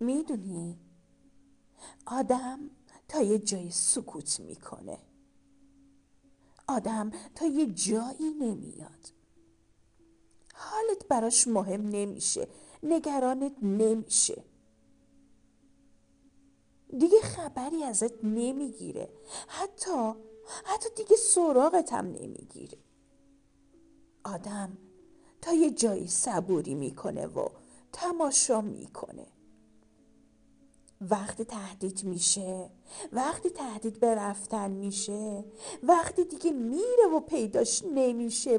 میدونی آدم تا یه جایی سکوت میکنه، آدم تا یه جایی نمیاد، حالت براش مهم نمیشه، نگرانت نمیشه، دیگه خبری ازت نمیگیره، حتی دیگه سراغت هم نمیگیره. آدم تا یه جایی صبوری میکنه و تماشا میکنه. وقتی تهدید میشه، وقتی تهدید به رفتن میشه، وقتی دیگه میره و پیداش نمیشه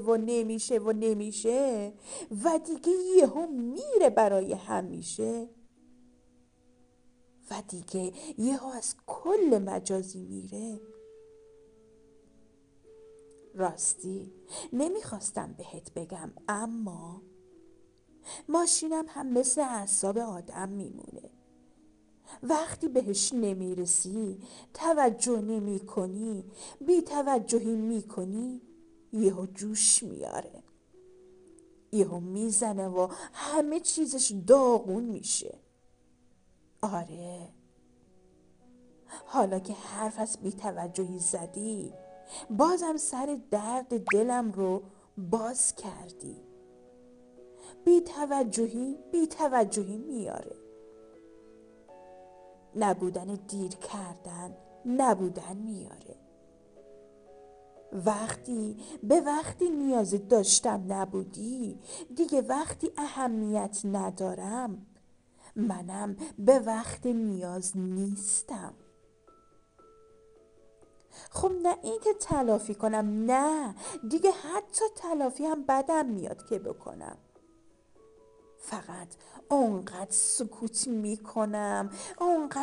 و دیگه یهو میره برای همیشه و دیگه یهو از کل مجازی میره. راستی نمیخواستم بهت بگم، اما ماشینم هم مثل اعصاب آدم میمونه. وقتی بهش نمیرسی، توجه نمی کنی، بی توجهی میکنی، یهو جوش میاره، یهو میزنه و همه چیزش داغون میشه. آره، حالا که حرف از بی توجهی زدی، بازم سر درد دلم رو باز کردی. بی توجهی میاره. نبودن دیر کردن نبودن میاره. وقتی نیاز داشتم نبودی، دیگه وقتی اهمیت ندارم، منم به وقت نیاز نیستم. خب نه این که تلافی کنم، نه دیگه حتی تلافی هم بدم میاد که بکنم. فقط اونقدر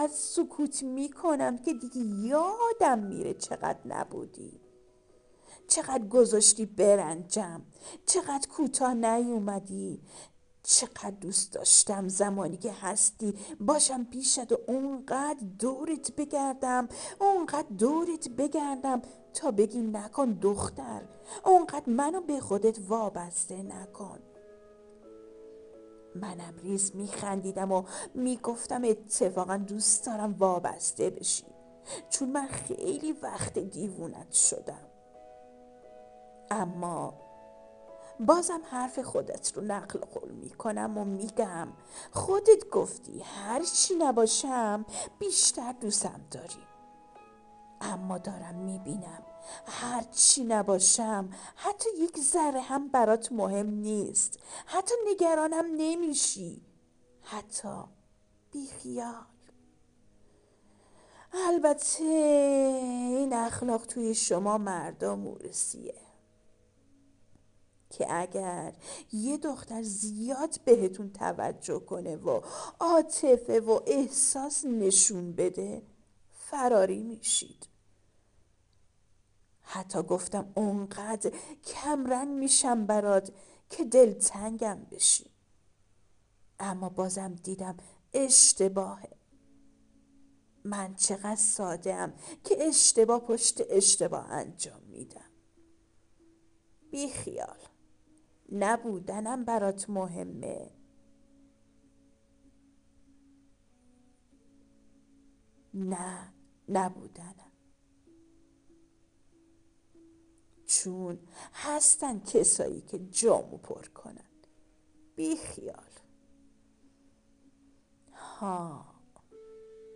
سکوت میکنم که دیگه یادم میره چقدر نبودی، چقدر گذاشتی برنجم، چقدر کوتاه نیومدی، چقدر دوست داشتم زمانی که هستی باشم پیشت و اونقدر دورت بگردم تا بگی نکن دختر، اونقدر منو به خودت وابسته نکن. منم ریز میخندیدم و میگفتم اتفاقا دوست دارم وابسته بشی، چون من خیلی وقت دیوونت شدم. اما بازم حرف خودت رو نقل قول میکنم و میگم خودت گفتی هر چی نباشم بیشتر دوستم داری. اما دارم میبینم هر چی نباشم حتی یک ذره هم برات مهم نیست، حتی نگرانم نمیشی، حتی بیخیال. البته این اخلاق توی شما مردا مورسیه که اگر یه دختر زیاد بهتون توجه کنه و عاطفه و احساس نشون بده، فراری میشید. حتی گفتم اونقدر کمرنگ میشم برات که دلتنگم بشی. اما بازم دیدم اشتباهه. من چقدر ساده‌ام که اشتباه پشت اشتباه انجام میدم. بی خیال، نبودنم برات مهمه. نه، نبودنم. چون هستن کسایی که جامو پر کنن. بی خیال. ها،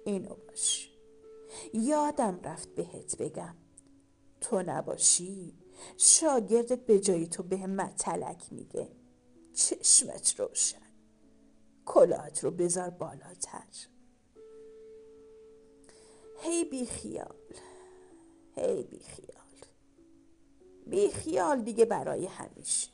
اینو باش. یادم رفت بهت بگم، تو نباشی شاگردت به جای تو به متلک میگه چشمت روشن، کلاهت رو بذار بالاتر. هی بی خیال، هی بی خیال، بی خیال دیگه برای همیشه.